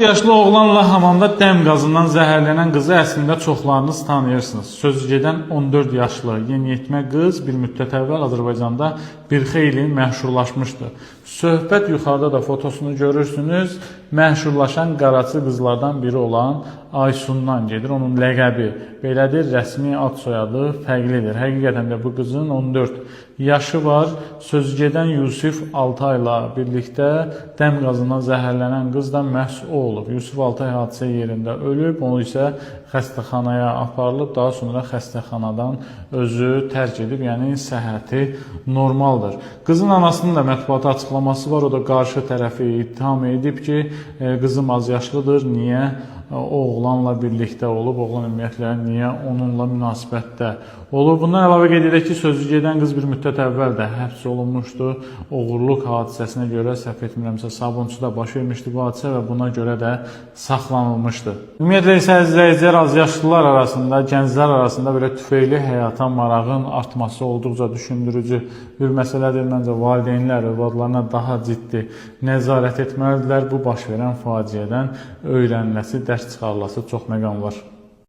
Yaşlı oğlanla hamamda dəm qazından zəhərlənən qızı əslində çoxlarınız tanıyırsınız. Sözügedən 14 yaşlı yeniyetmə qız bir müddət əvvəl Azərbaycanda bir xeyli məşhurlaşmışdı. Söhbət yuxarıda da fotosunu görürsünüz. Məşhurlaşan qaraçı qızlardan biri olan Aysundan gedir. Onun ləqəbi belədir, rəsmi ad soyadı fərqlidir. Həqiqətən də bu qızın 14 yaşı var. Sözügedən Yusif Altayla birlikdə dəm qazından zəhərlənən qız da məhz o olub. Yusuf Altay hadisə yerində ölüb, onu isə xəstəxanaya aparılıb, daha sonra xəstəxanadan özü tərk edib, yəni səhhəti normaldır. Qızın anasının da mətbuata açıqlaması var, o da qarşı tərəfi ittiham edib ki, qızım az yaşlıdır, niyə o oğlanla birlikdə olub, oğlan ümumiyyətlə niyə onunla münasibətdə olub. Bundan əlavə qeyd edək ki, sözügedən qız bir müddət əvvəl də həbs olunmuşdu. Oğurluq hadisəsinə görə, səhv etmirəmsə, Sabunçuda baş vermişdi bu hadisə və buna görə də saxlanılmışdı. Ümumiyyətlə isə izləyicilər, azyaşlılar arasında, gənclər arasında belə tüfeyli həyata marağın artması olduqca düşündürücü bir məsələdir. Məncə valideynlər övladlarına daha ciddi nəzarət etməlidirlər. Bu baş verən faciədən öyrənilməsi, dərs çıxarılması çox məqam var.